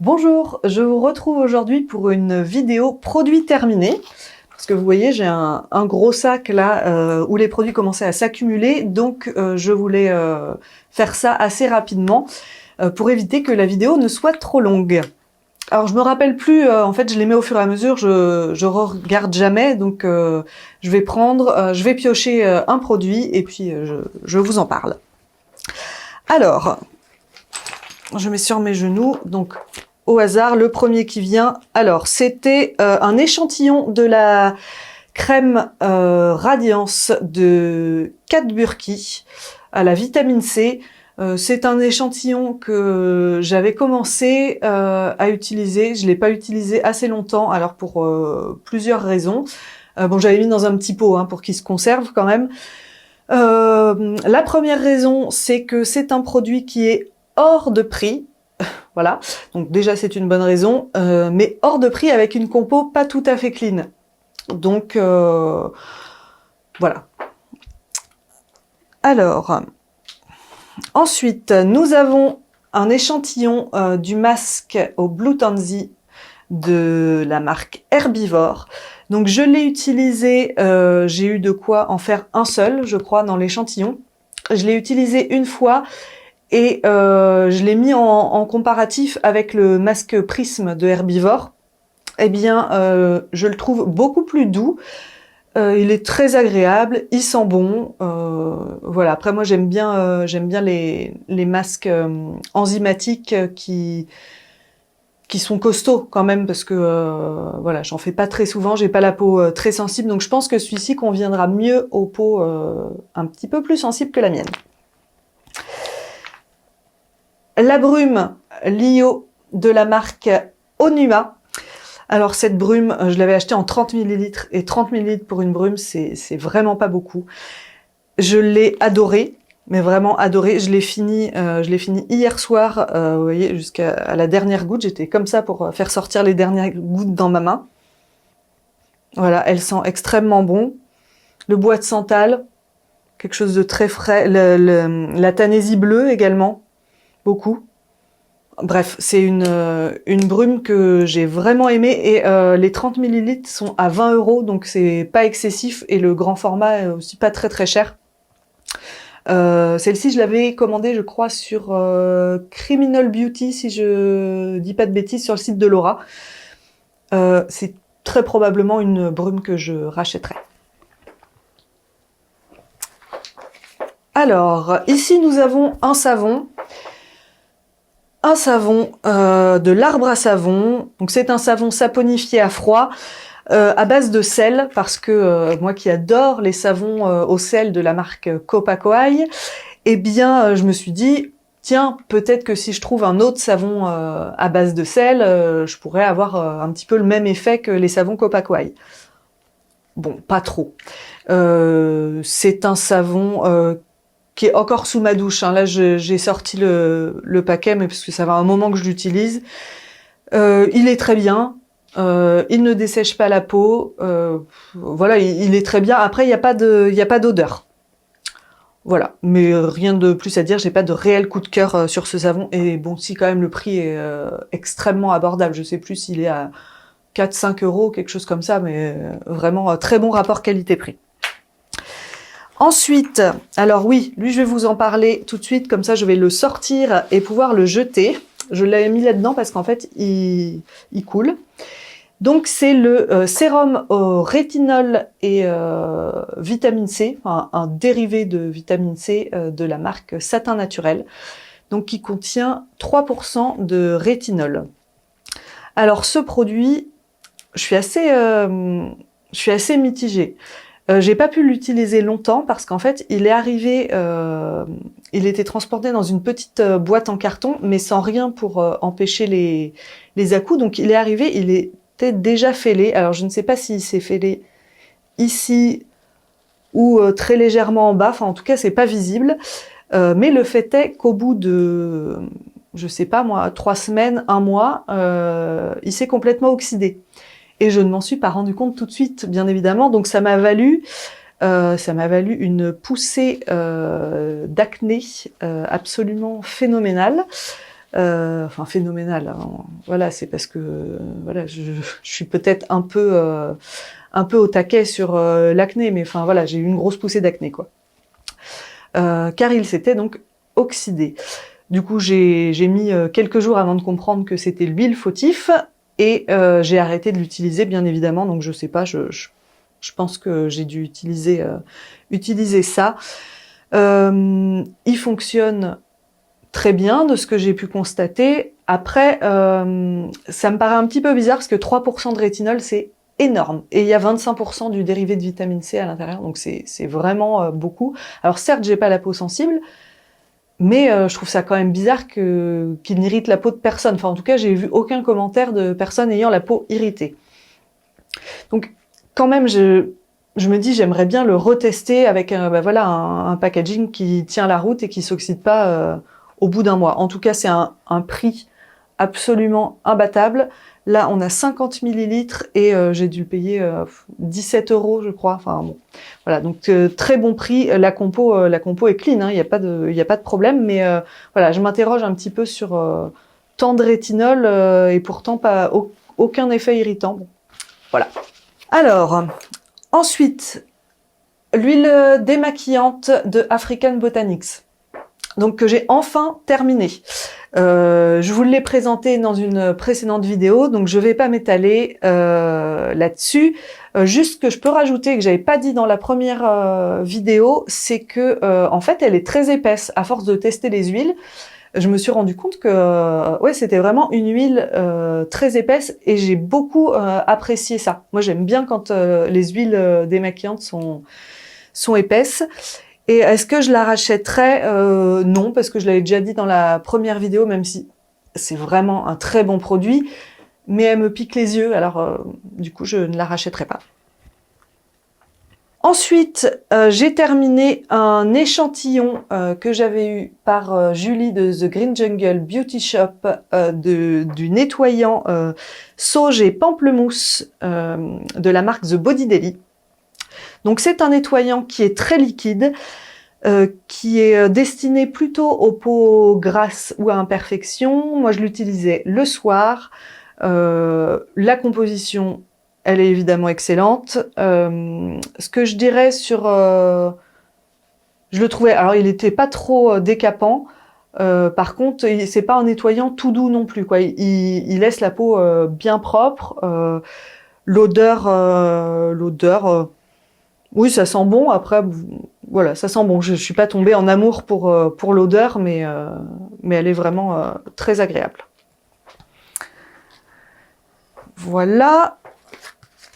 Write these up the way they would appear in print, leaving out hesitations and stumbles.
Bonjour, je vous retrouve aujourd'hui pour une vidéo produit terminé. Parce que vous voyez, j'ai un gros sac là où les produits commençaient à s'accumuler, donc je voulais faire ça assez rapidement pour éviter que la vidéo ne soit trop longue. Alors je me rappelle plus, en fait je les mets au fur et à mesure, je regarde jamais, donc je vais piocher un produit et puis je vous en parle. Alors, je mets sur mes genoux, donc au hasard, le premier qui vient. Alors, c'était un échantillon de la crème Radiance de Kat Burki à la vitamine C. C'est un échantillon que j'avais commencé à utiliser. Je l'ai pas utilisé assez longtemps, alors pour plusieurs raisons. Bon, j'avais mis dans un petit pot pour qu'il se conserve quand même. La première raison, c'est que c'est un produit qui est hors de prix. Voilà, donc déjà c'est une bonne raison, mais hors de prix avec une compo pas tout à fait clean. Donc voilà. Alors, ensuite nous avons un échantillon du masque au Blue Tansy de la marque Herbivore. Donc je l'ai utilisé, j'ai eu de quoi en faire un seul, je crois, dans l'échantillon. Je l'ai utilisé une fois. Et je l'ai mis en comparatif avec le masque Prisme de Herbivore. Eh bien, je le trouve beaucoup plus doux. Il est très agréable, il sent bon. Voilà. Après, moi, j'aime bien les masques enzymatiques qui sont costauds quand même, parce que voilà, j'en fais pas très souvent. J'ai pas la peau très sensible, donc je pense que celui-ci conviendra mieux aux peaux un petit peu plus sensibles que la mienne. La brume Lio de la marque Onuma. Alors cette brume, je l'avais achetée en 30 ml et 30 ml pour une brume, c'est vraiment pas beaucoup. Je l'ai adorée, mais vraiment adorée. Je l'ai fini hier soir, vous voyez, jusqu'à la dernière goutte. J'étais comme ça pour faire sortir les dernières gouttes dans ma main. Voilà, elle sent extrêmement bon. Le bois de santal, quelque chose de très frais. La tanaisie bleue également. Beaucoup. Bref, c'est une brume que j'ai vraiment aimée et les 30 ml sont à 20 €, donc c'est pas excessif et le grand format est aussi pas très très cher. Celle-ci, je l'avais commandée, je crois, sur Criminal Beauty, si je dis pas de bêtises, sur le site de Laura. C'est très probablement une brume que je rachèterai. Alors, ici nous avons un savon. Un savon de l'arbre à savon. Donc c'est un savon saponifié à froid à base de sel, parce que moi qui adore les savons au sel de la marque Copacoaï, eh bien je me suis dit tiens, peut-être que si je trouve un autre savon à base de sel, je pourrais avoir un petit peu le même effet que les savons Copacoaï. Bon, pas trop. C'est un savon qui est encore sous ma douche. Là, j'ai sorti le paquet, mais parce que ça va un moment que je l'utilise. Il est très bien. Il ne dessèche pas la peau. Voilà, il est très bien. Après, il n'y a pas d'odeur. Voilà, mais rien de plus à dire. J'ai pas de réel coup de cœur sur ce savon. Et bon, si quand même le prix est extrêmement abordable. Je sais plus s'il est à 4-5 €, quelque chose comme ça, mais vraiment très bon rapport qualité-prix. Ensuite, alors oui, lui je vais vous en parler tout de suite, comme ça je vais le sortir et pouvoir le jeter. Je l'avais mis là-dedans parce qu'en fait il coule. Donc c'est le sérum au rétinol et vitamine C, enfin, un dérivé de vitamine C de la marque Satin Naturel, donc qui contient 3% de rétinol. Alors ce produit, je suis assez mitigée. J'ai pas pu l'utiliser longtemps parce qu'en fait, il est arrivé, il était transporté dans une petite boîte en carton, mais sans rien pour empêcher les à-coups. Donc il est arrivé, il était déjà fêlé. Alors je ne sais pas s'il s'est fêlé ici ou très légèrement en bas. Enfin, en tout cas, c'est pas visible. Mais le fait est qu'au bout de, je sais pas moi, 3 semaines, 1 mois, il s'est complètement oxydé. Et je ne m'en suis pas rendu compte tout de suite, bien évidemment. Donc ça m'a valu une poussée d'acné absolument phénoménale. Enfin phénoménal. Hein. Voilà, c'est parce que voilà, je suis peut-être un peu au taquet sur l'acné, mais enfin voilà, j'ai eu une grosse poussée d'acné quoi. Car il s'était donc oxydé. Du coup, j'ai mis quelques jours avant de comprendre que c'était l'huile fautif et j'ai arrêté de l'utiliser bien évidemment. Donc je sais pas, je pense que j'ai dû utiliser ça. Il fonctionne très bien de ce que j'ai pu constater. Après, ça me paraît un petit peu bizarre parce que 3% de rétinol, c'est énorme. Et il y a 25% du dérivé de vitamine C à l'intérieur, donc c'est vraiment beaucoup. Alors certes, j'ai pas la peau sensible, mais je trouve ça quand même bizarre qu'il n'irrite la peau de personne. Enfin, en tout cas, j'ai vu aucun commentaire de personne ayant la peau irritée. Donc, quand même, je me dis, j'aimerais bien le retester avec voilà, un packaging qui tient la route et qui s'oxyde pas au bout d'un mois. En tout cas, c'est un prix absolument imbattable. Là, on a 50 millilitres et j'ai dû le payer 17 €, je crois. Enfin bon, voilà. Donc très bon prix. La compo est clean. Hein, il y a pas de problème. Mais voilà, je m'interroge un petit peu sur tant de rétinol et pourtant pas aucun effet irritant. Bon, voilà. Alors, ensuite, l'huile démaquillante de African Botanics. Donc que j'ai enfin terminé. Je vous l'ai présenté dans une précédente vidéo, donc je vais pas m'étaler là-dessus. Juste ce que je peux rajouter, que j'avais pas dit dans la première vidéo, c'est que en fait elle est très épaisse. À force de tester les huiles, je me suis rendu compte que ouais, c'était vraiment une huile très épaisse et j'ai beaucoup apprécié ça. Moi j'aime bien quand les huiles démaquillantes sont épaisses. Et est-ce que je la rachèterais? Non, parce que je l'avais déjà dit dans la première vidéo, même si c'est vraiment un très bon produit, mais elle me pique les yeux, alors du coup je ne la rachèterai pas. Ensuite, j'ai terminé un échantillon que j'avais eu par Julie de The Green Jungle Beauty Shop du nettoyant sauge et pamplemousse de la marque The Body Daily. Donc c'est un nettoyant qui est très liquide, qui est destiné plutôt aux peaux grasses ou à imperfection. Moi je l'utilisais le soir. La composition, elle est évidemment excellente. Ce que je dirais sur... je le trouvais... Alors il n'était pas trop décapant. Par contre, c'est pas un nettoyant tout doux non plus, quoi. Il laisse la peau bien propre. L'odeur... oui, ça sent bon. Après, voilà, ça sent bon. Je suis pas tombée en amour pour l'odeur, mais elle est vraiment très agréable. Voilà.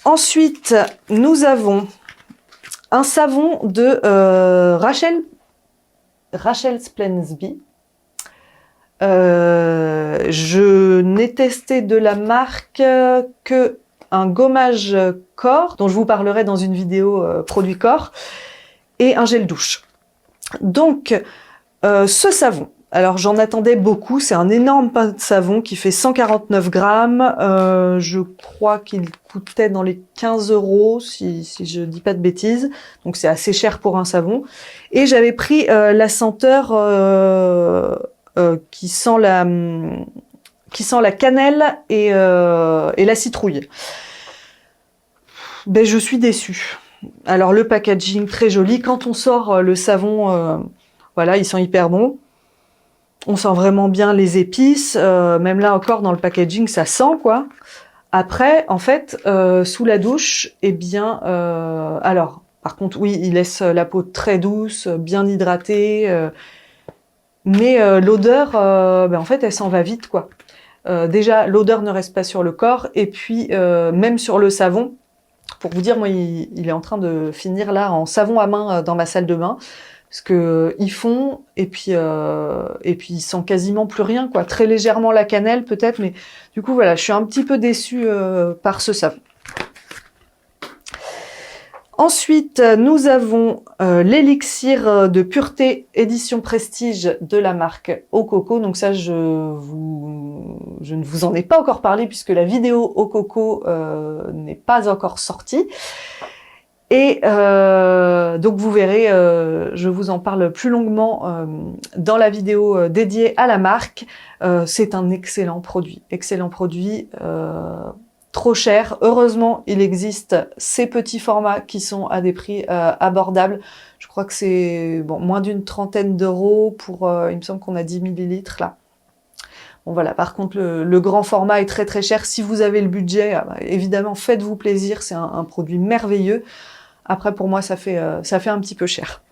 Ensuite, nous avons un savon de Rachel Splensby. Je n'ai testé de la marque que un gommage corps, dont je vous parlerai dans une vidéo produit corps, et un gel douche. Donc, ce savon, alors j'en attendais beaucoup, c'est un énorme pain de savon qui fait 149 grammes, je crois qu'il coûtait dans les 15 €, si je dis pas de bêtises, donc c'est assez cher pour un savon. Et j'avais pris la senteur qui sent la cannelle et la citrouille. Ben, je suis déçue. Alors le packaging très joli. Quand on sort le savon, voilà, il sent hyper bon. On sent vraiment bien les épices. Même là encore dans le packaging, ça sent quoi. Après, en fait, sous la douche, eh bien, alors, par contre, oui, il laisse la peau très douce, bien hydratée. Mais l'odeur, ben, en fait, elle s'en va vite quoi. Déjà, l'odeur ne reste pas sur le corps, et puis même sur le savon. Pour vous dire, moi, il est en train de finir là en savon à main dans ma salle de bain, parce que ils fond et puis il sent quasiment plus rien, quoi. Très légèrement la cannelle peut-être, mais du coup voilà, je suis un petit peu déçue par ce savon. Ensuite, nous avons l'élixir de pureté édition prestige de la marque Au Coco. Donc ça, je ne vous en ai pas encore parlé puisque la vidéo Au Coco n'est pas encore sortie. Et donc vous verrez, je vous en parle plus longuement dans la vidéo dédiée à la marque. C'est un excellent produit, trop cher. Heureusement, il existe ces petits formats qui sont à des prix abordables. Je crois que c'est bon, moins d'une trentaine d'euros pour, il me semble qu'on a 10 millilitres là. Bon voilà, par contre le grand format est très très cher. Si vous avez le budget, évidemment faites-vous plaisir, c'est un produit merveilleux. Après pour moi ça fait un petit peu cher.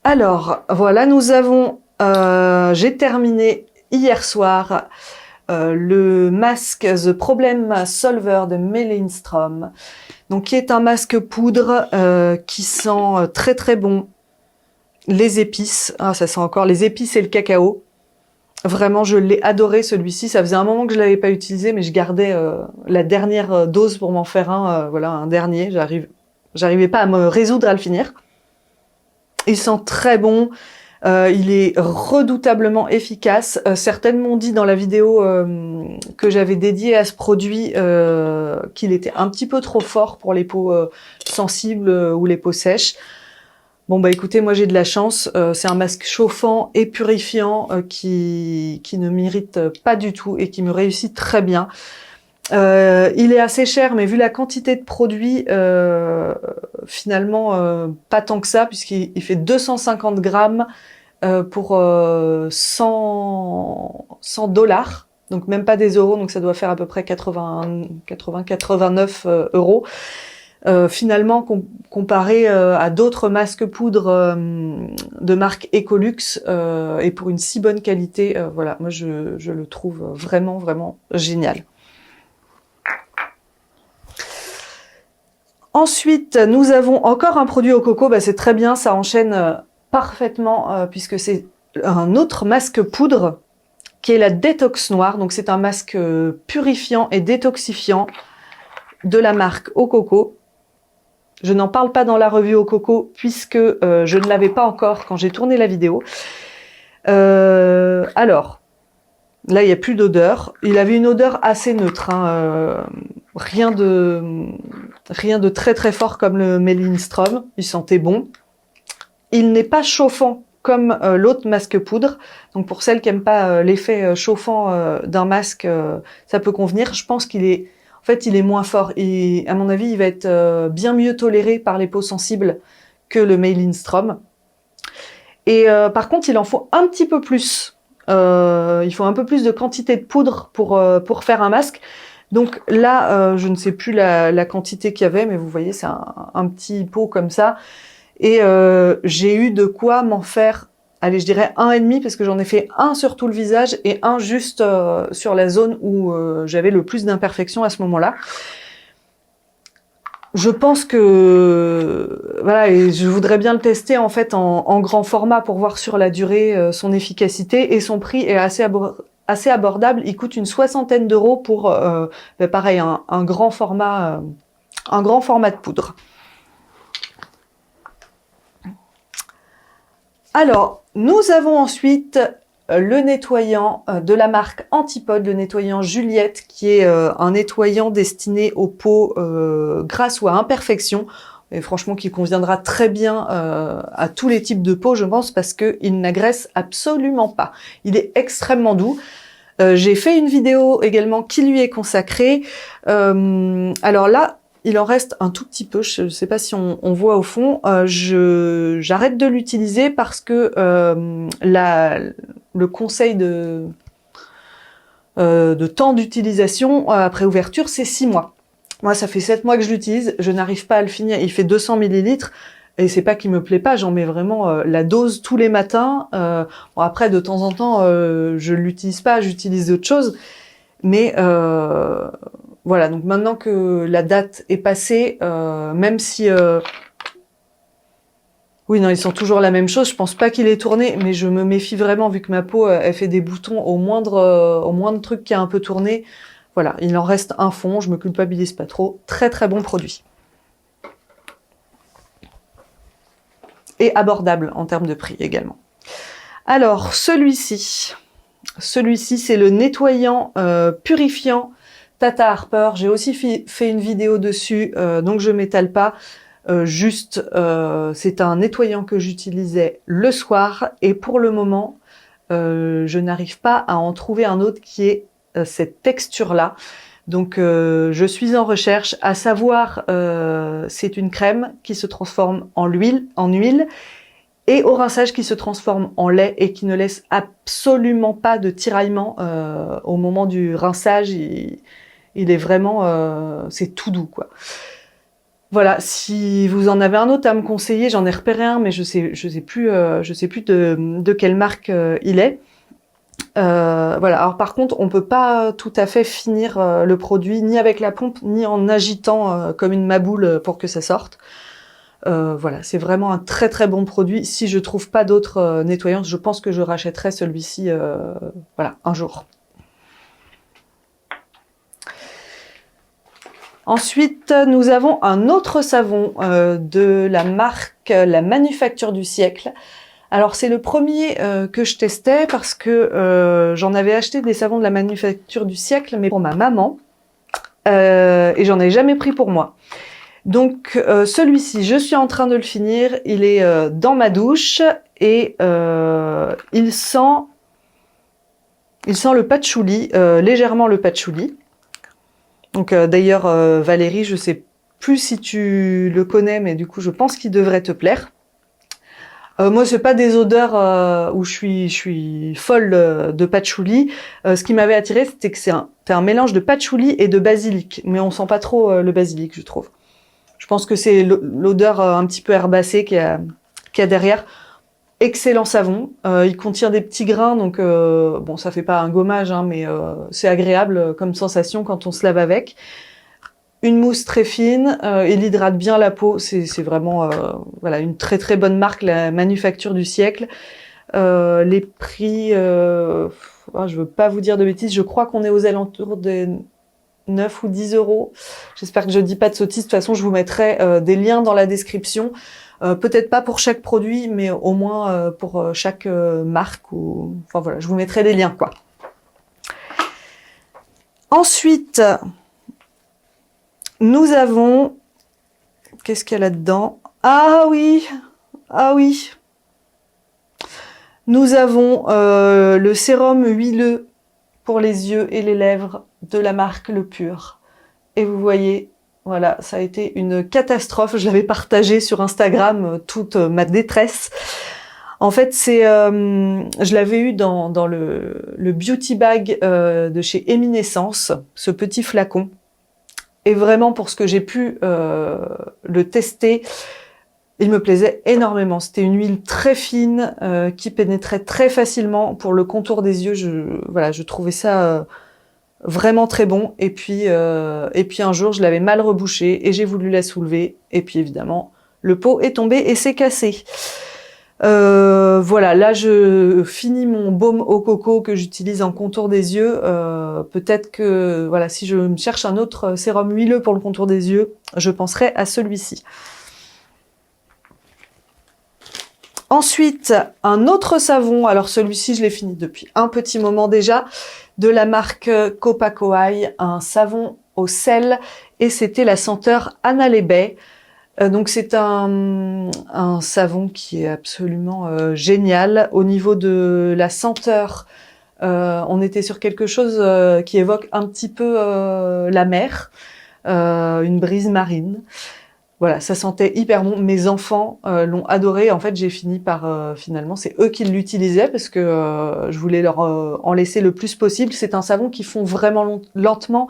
Alors voilà, nous avons, j'ai terminé hier soir le masque The Problem Solver de Melinstrom, donc qui est un masque poudre qui sent très très bon les épices. Ah, ça sent encore les épices et le cacao. Vraiment, je l'ai adoré celui-ci. Ça faisait un moment que je l'avais pas utilisé, mais je gardais la dernière dose pour m'en faire un. Voilà, un dernier. J'arrivais pas à me résoudre à le finir. Il sent très bon. Il est redoutablement efficace. Certaines m'ont dit dans la vidéo que j'avais dédiée à ce produit qu'il était un petit peu trop fort pour les peaux sensibles ou les peaux sèches. Bon bah écoutez, moi j'ai de la chance, c'est un masque chauffant et purifiant qui ne m'irrite pas du tout et qui me réussit très bien. Il est assez cher, mais vu la quantité de produits, finalement pas tant que ça, puisqu'il fait 250 grammes pour 100 dollars, donc même pas des euros, donc ça doit faire à peu près 89 euros. Finalement, comparé à d'autres masques poudre de marque Ecolux, et pour une si bonne qualité, voilà, moi je le trouve vraiment, vraiment génial. Ensuite, nous avons encore un produit au coco, bah, c'est très bien, ça enchaîne parfaitement, puisque c'est un autre masque poudre, qui est la Détox Noire, donc c'est un masque purifiant et détoxifiant de la marque au coco. Je n'en parle pas dans la revue au coco puisque je ne l'avais pas encore quand j'ai tourné la vidéo. Alors, là il n'y a plus d'odeur. Il avait une odeur assez neutre, hein, rien de très très fort comme le Melinstrom. Il sentait bon. Il n'est pas chauffant comme l'autre masque poudre. Donc pour celles qui n'aiment pas l'effet chauffant d'un masque, ça peut convenir. Je pense qu'il est... En fait, il est moins fort et à mon avis, il va être bien mieux toléré par les peaux sensibles que le Melinstrom. Et par contre, il en faut un petit peu plus. Il faut un peu plus de quantité de poudre pour faire un masque. Donc là, je ne sais plus la quantité qu'il y avait, mais vous voyez, c'est un petit pot comme ça. Et j'ai eu de quoi m'en faire... Allez, je dirais 1,5 parce que j'en ai fait un sur tout le visage et un juste sur la zone où j'avais le plus d'imperfections à ce moment-là. Je pense que voilà, et je voudrais bien le tester en fait en grand format pour voir sur la durée son efficacité, et son prix est assez abordable. Il coûte une 60aine d'euros pour pareil un grand format de poudre. Alors, nous avons ensuite le nettoyant de la marque Antipode, le nettoyant Juliette, qui est un nettoyant destiné aux peaux grasses ou à imperfection, et franchement qui conviendra très bien à tous les types de peau, je pense, parce qu'il n'agresse absolument pas. Il est extrêmement doux. J'ai fait une vidéo également qui lui est consacrée. Alors là, il en reste un tout petit peu, je ne sais pas si on voit au fond. J'arrête de l'utiliser parce que le conseil de temps d'utilisation après ouverture, c'est 6 mois. Moi, ça fait 7 mois que je l'utilise, je n'arrive pas à le finir. Il fait 200 millilitres et c'est pas qu'il me plaît pas, j'en mets vraiment la dose tous les matins. Bon, après, de temps en temps, je l'utilise pas, j'utilise d'autres choses. Mais voilà, donc maintenant que la date est passée, même si... Oui, non, ils sont toujours la même chose. Je pense pas qu'il est tourné, mais je me méfie vraiment vu que ma peau, elle fait des boutons au moindre truc qui a un peu tourné. Voilà, il en reste un fond, je me culpabilise pas trop. Très très bon produit. Et abordable en termes de prix également. Alors, celui-ci, c'est le nettoyant purifiant Tata Harper, j'ai aussi fait une vidéo dessus, donc je m'étale pas. C'est un nettoyant que j'utilisais le soir et pour le moment, je n'arrive pas à en trouver un autre qui ait cette texture-là. Donc je suis en recherche, à savoir c'est une crème qui se transforme en huile et au rinçage qui se transforme en lait et qui ne laisse absolument pas de tiraillement au moment du rinçage. Il est vraiment, c'est tout doux quoi. Voilà, si vous en avez un autre à me conseiller, j'en ai repéré un, mais je sais plus de quelle marque il est. Voilà. Alors par contre, on peut pas tout à fait finir le produit ni avec la pompe ni en agitant comme une maboule pour que ça sorte. Voilà, c'est vraiment un très très bon produit. Si je trouve pas d'autres nettoyants, je pense que je rachèterai celui-ci, voilà, un jour. Ensuite, nous avons un autre savon de la marque La Manufacture du Siècle. Alors c'est le premier que je testais parce que j'en avais acheté des savons de La Manufacture du Siècle, mais pour ma maman, et j'en ai jamais pris pour moi. Donc celui-ci, je suis en train de le finir, il est dans ma douche et il sent le patchouli, légèrement le patchouli. Donc d'ailleurs Valérie, je sais plus si tu le connais, mais du coup je pense qu'il devrait te plaire. Moi c'est pas des odeurs où je suis folle de patchouli. Ce qui m'avait attiré, c'était que c'est un mélange de patchouli et de basilic, mais on sent pas trop le basilic, je trouve. Je pense que c'est l'odeur un petit peu herbacée qu'il y a derrière. Excellent savon. Il contient des petits grains, donc bon, ça fait pas un gommage, hein, mais c'est agréable comme sensation quand on se lave avec. Une mousse très fine, il hydrate bien la peau. C'est vraiment voilà, une très très bonne marque, La Manufacture du Siècle. Les prix, je veux pas vous dire de bêtises, je crois qu'on est aux alentours des 9 ou 10 euros. J'espère que je dis pas de sottises. De toute façon, je vous mettrai des liens dans la description. Peut-être pas pour chaque produit, mais au moins pour chaque marque. Enfin voilà, je vous mettrai des liens, quoi. Ensuite, nous avons... Qu'est-ce qu'il y a là-dedans? Ah oui. Nous avons le sérum huileux pour les yeux et les lèvres de la marque Le Pur. Et vous voyez, voilà, ça a été une catastrophe. Je l'avais partagé sur Instagram, toute ma détresse. En fait, je l'avais eu dans le beauty bag de chez Eminescence, ce petit flacon. Et vraiment, pour ce que j'ai pu le tester, il me plaisait énormément. C'était une huile très fine qui pénétrait très facilement pour le contour des yeux. Je trouvais ça vraiment très bon. Et puis un jour, je l'avais mal rebouché et j'ai voulu la soulever. Et puis évidemment, le pot est tombé et s'est cassé. Voilà, là je finis mon baume au coco que j'utilise en contour des yeux. Peut-être que voilà, si je me cherche un autre sérum huileux pour le contour des yeux, je penserai à celui-ci. Ensuite, un autre savon, alors celui-ci je l'ai fini depuis un petit moment déjà, de la marque Copacoai, un savon au sel, et c'était la senteur Annalébé. Donc c'est un savon qui est absolument génial. Au niveau de la senteur, on était sur quelque chose qui évoque un petit peu la mer, une brise marine. Voilà, ça sentait hyper bon. Mes enfants l'ont adoré. En fait, j'ai fini par finalement, c'est eux qui l'utilisaient parce que je voulais leur en laisser le plus possible. C'est un savon qui fond vraiment lentement.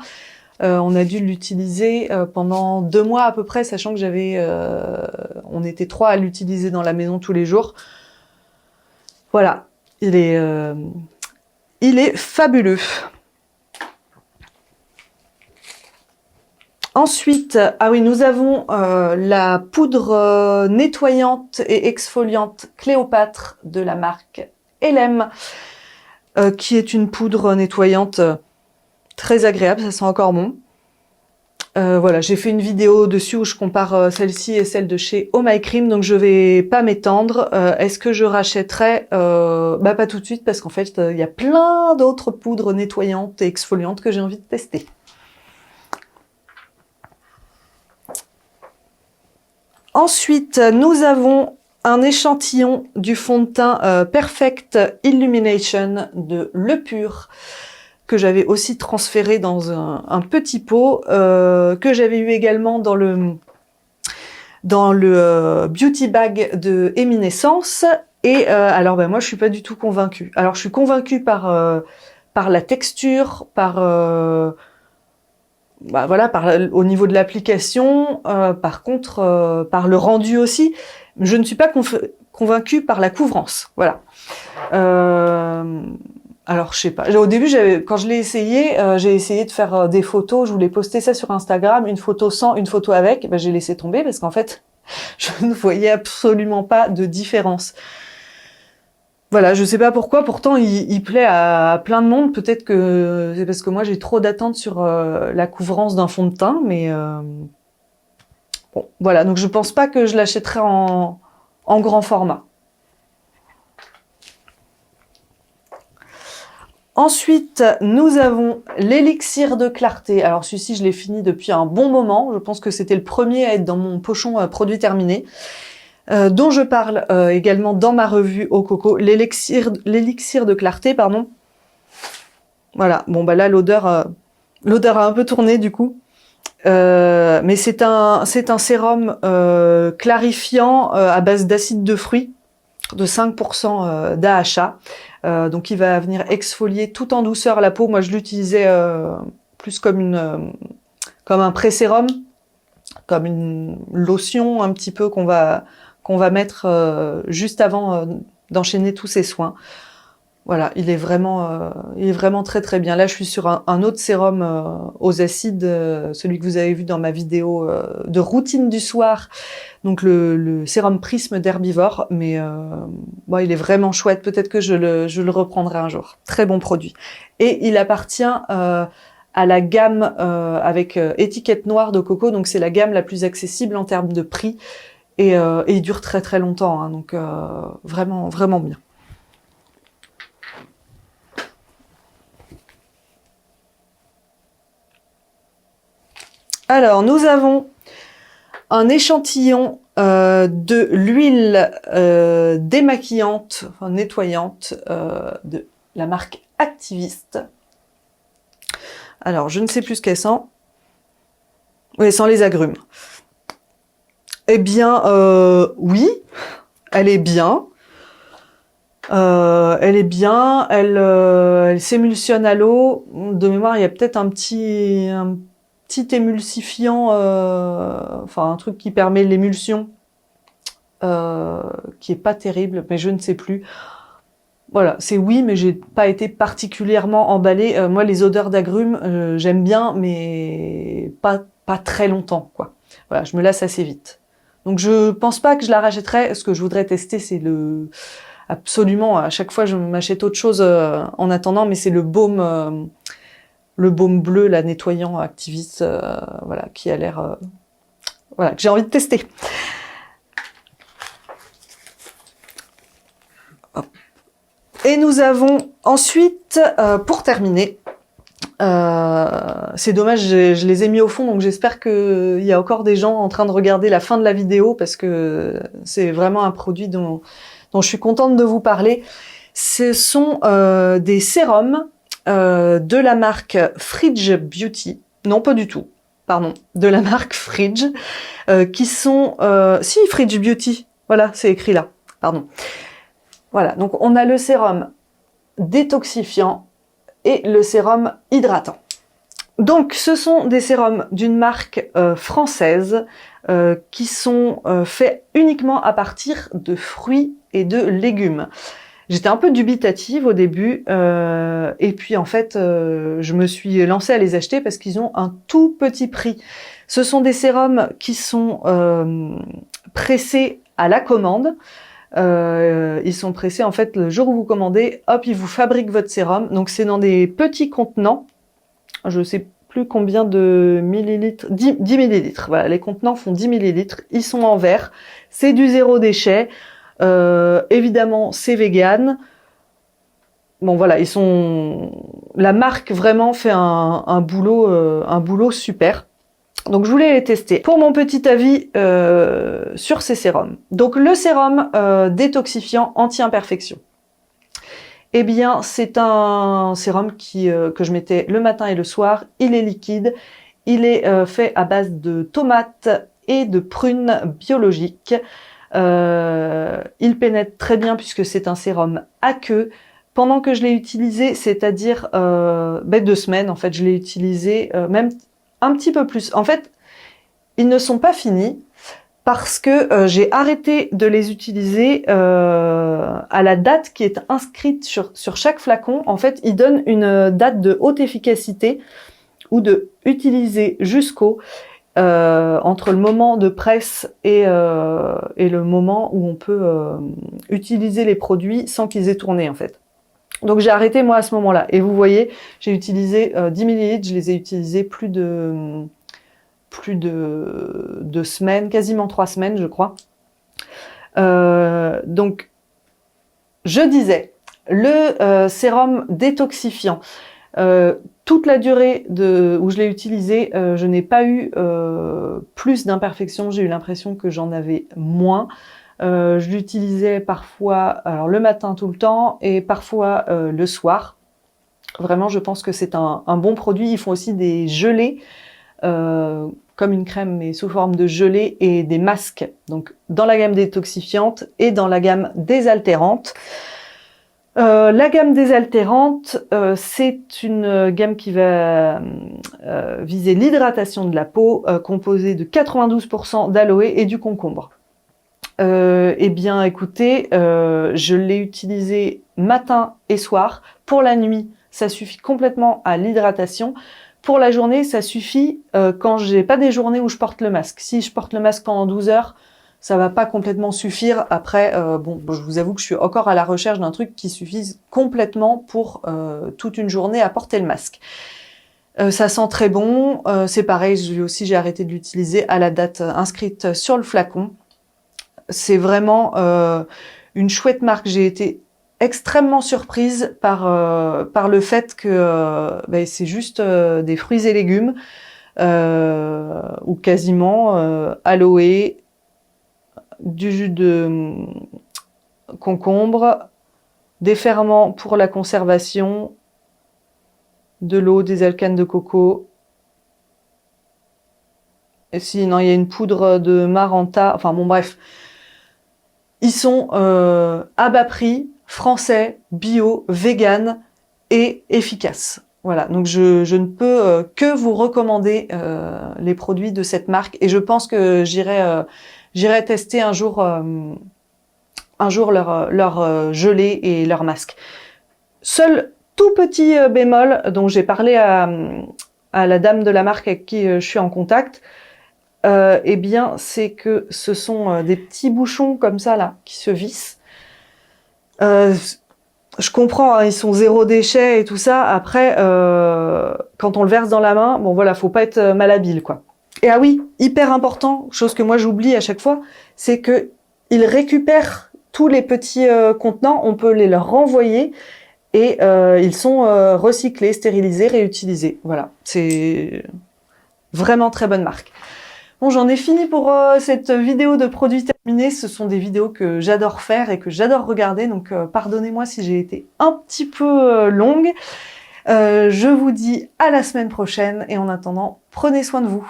On a dû l'utiliser pendant 2 mois à peu près, sachant que on était 3 à l'utiliser dans la maison tous les jours. Voilà, il est fabuleux. Ensuite, ah oui, nous avons la poudre nettoyante et exfoliante Cléopâtre de la marque Elem, qui est une poudre nettoyante très agréable, ça sent encore bon. Voilà, j'ai fait une vidéo dessus où je compare celle-ci et celle de chez Oh My Cream, donc je vais pas m'étendre. Est-ce que je rachèterai pas tout de suite parce qu'en fait il y a plein d'autres poudres nettoyantes et exfoliantes que j'ai envie de tester. Ensuite, nous avons un échantillon du fond de teint Perfect Illumination de Le Pur, que j'avais aussi transféré dans un petit pot, que j'avais eu également dans le beauty bag de Eminescence. Et alors moi je suis pas du tout convaincue. Alors je suis convaincue par la texture, voilà, au niveau de l'application, par contre par le rendu aussi. Je ne suis pas convaincue par la couvrance. Voilà. Alors je sais pas. Au début, quand je l'ai essayé, j'ai essayé de faire des photos. Je voulais poster ça sur Instagram, une photo sans, une photo avec. Ben, j'ai laissé tomber parce qu'en fait, je ne voyais absolument pas de différence. Voilà, je sais pas pourquoi. Pourtant, il plaît à plein de monde. Peut-être que c'est parce que moi j'ai trop d'attentes sur la couvrance d'un fond de teint, mais bon, voilà. Donc je pense pas que je l'achèterai en grand format. Ensuite, nous avons l'élixir de clarté. Alors celui-ci, je l'ai fini depuis un bon moment. Je pense que c'était le premier à être dans mon pochon produit terminé, dont je parle également dans ma revue au coco. L'élixir de clarté, pardon. Voilà. Bon bah là, l'odeur a un peu tourné du coup. Mais c'est un sérum clarifiant à base d'acide de fruits de 5% d'AHA. Donc il va venir exfolier tout en douceur la peau. Moi je l'utilisais plus comme un pré-sérum, comme une lotion un petit peu qu'on va mettre juste avant d'enchaîner tous ces soins. Voilà, il est vraiment très très bien. Là, je suis sur un autre sérum aux acides, celui que vous avez vu dans ma vidéo de routine du soir. Donc le sérum Prisme d'herbivore, mais bon, il est vraiment chouette. Peut-être que je le reprendrai un jour. Très bon produit. Et il appartient à la gamme avec étiquette noire de coco. Donc c'est la gamme la plus accessible en termes de prix et il dure très très longtemps. Hein, donc vraiment vraiment bien. Alors, nous avons un échantillon de l'huile démaquillante, enfin nettoyante de la marque Activiste. Alors, je ne sais plus ce qu'elle sent. Oui, sans les agrumes. Eh bien, oui, elle est bien. Elle s'émulsionne à l'eau. De mémoire, il y a peut-être un petit émulsifiant, enfin un truc qui permet l'émulsion, qui est pas terrible, mais je ne sais plus. Voilà, c'est oui, mais j'ai pas été particulièrement emballée. Moi, les odeurs d'agrumes, j'aime bien, mais pas très longtemps, quoi. Voilà, je me lasse assez vite. Donc je pense pas que je la rachèterai. Ce que je voudrais tester, c'est absolument, à chaque fois je m'achète autre chose en attendant, mais c'est le baume bleu, là, nettoyant Activiste, voilà, qui a l'air, voilà, que j'ai envie de tester. Hop. Et nous avons ensuite, pour terminer, c'est dommage, je les ai mis au fond, donc j'espère qu'il y a encore des gens en train de regarder la fin de la vidéo, parce que c'est vraiment un produit dont je suis contente de vous parler. Ce sont des sérums de la marque Fridge Beauty. Non, pas du tout. Pardon. De la marque Fridge. Qui sont... si, Fridge Beauty. Voilà, c'est écrit là. Pardon. Voilà. Donc, on a le sérum détoxifiant et le sérum hydratant. Donc, ce sont des sérums d'une marque française qui sont faits uniquement à partir de fruits et de légumes. J'étais un peu dubitative au début, et puis en fait, je me suis lancée à les acheter parce qu'ils ont un tout petit prix. Ce sont des sérums qui sont pressés à la commande. Ils sont pressés en fait le jour où vous commandez, hop, ils vous fabriquent votre sérum. Donc c'est dans des petits contenants. Je sais plus combien de millilitres, 10 millilitres. Voilà, les contenants font 10 millilitres. Ils sont en verre. C'est du zéro déchet. Évidemment, c'est vegan. Bon voilà, la marque vraiment fait un boulot super. Donc je voulais les tester pour mon petit avis sur ces sérums. Donc le sérum détoxifiant anti-imperfection. Eh bien c'est un sérum que je mettais le matin et le soir. Il est liquide, il est fait à base de tomates et de prunes biologiques. Il pénètre très bien puisque c'est un sérum aqueux. Pendant que je l'ai utilisé, c'est-à-dire 2 semaines en fait, je l'ai utilisé même un petit peu plus. En fait, ils ne sont pas finis parce que j'ai arrêté de les utiliser à la date qui est inscrite sur chaque flacon. En fait, ils donnent une date de haute efficacité ou de utiliser jusqu'au entre le moment de presse et le moment où on peut utiliser les produits sans qu'ils aient tourné en fait. Donc j'ai arrêté moi à ce moment-là. Et vous voyez, j'ai utilisé 10 ml, je les ai utilisés plus de 2 semaines, quasiment 3 semaines je crois. Donc je disais, le sérum détoxifiant, toute la durée où je l'ai utilisé, je n'ai pas eu plus d'imperfections, j'ai eu l'impression que j'en avais moins. Je l'utilisais parfois alors le matin tout le temps et parfois le soir. Vraiment, je pense que c'est un bon produit. Ils font aussi des gelées, comme une crème mais sous forme de gelée, et des masques, donc dans la gamme détoxifiante et dans la gamme désaltérante. La gamme désaltérante, c'est une gamme qui va viser l'hydratation de la peau, composée de 92% d'aloe et du concombre. Eh bien écoutez, je l'ai utilisé matin et soir. Pour la nuit, ça suffit complètement à l'hydratation. Pour la journée, ça suffit quand j'ai pas des journées où je porte le masque. Si je porte le masque pendant 12 heures, ça va pas complètement suffire. Après, bon, je vous avoue que je suis encore à la recherche d'un truc qui suffise complètement pour toute une journée à porter le masque. Ça sent très bon. C'est pareil, j'ai arrêté de l'utiliser à la date inscrite sur le flacon. C'est vraiment une chouette marque. J'ai été extrêmement surprise par le fait que c'est juste des fruits et légumes ou quasiment aloe, du jus de concombre, des ferments pour la conservation, de l'eau, des alcanes de coco. Et sinon, il y a une poudre de Maranta. Enfin bon, bref. Ils sont à bas prix, français, bio, vegan et efficaces. Voilà, donc je ne peux que vous recommander les produits de cette marque, et je pense que j'irai tester un jour leur gelée et leur masque. Seul tout petit bémol dont j'ai parlé à la dame de la marque avec qui je suis en contact, eh bien, c'est que ce sont des petits bouchons comme ça là qui se vissent. Je comprends, hein, ils sont zéro déchet et tout ça. Après, quand on le verse dans la main, bon voilà, faut pas être malhabile quoi. Et ah oui, hyper important, chose que moi j'oublie à chaque fois, c'est que ils récupèrent tous les petits contenants, on peut les leur renvoyer et ils sont recyclés, stérilisés, réutilisés. Voilà, c'est vraiment très bonne marque. Bon, j'en ai fini pour cette vidéo de produits terminés. Ce sont des vidéos que j'adore faire et que j'adore regarder, donc pardonnez-moi si j'ai été un petit peu longue. Je vous dis à la semaine prochaine et en attendant, prenez soin de vous.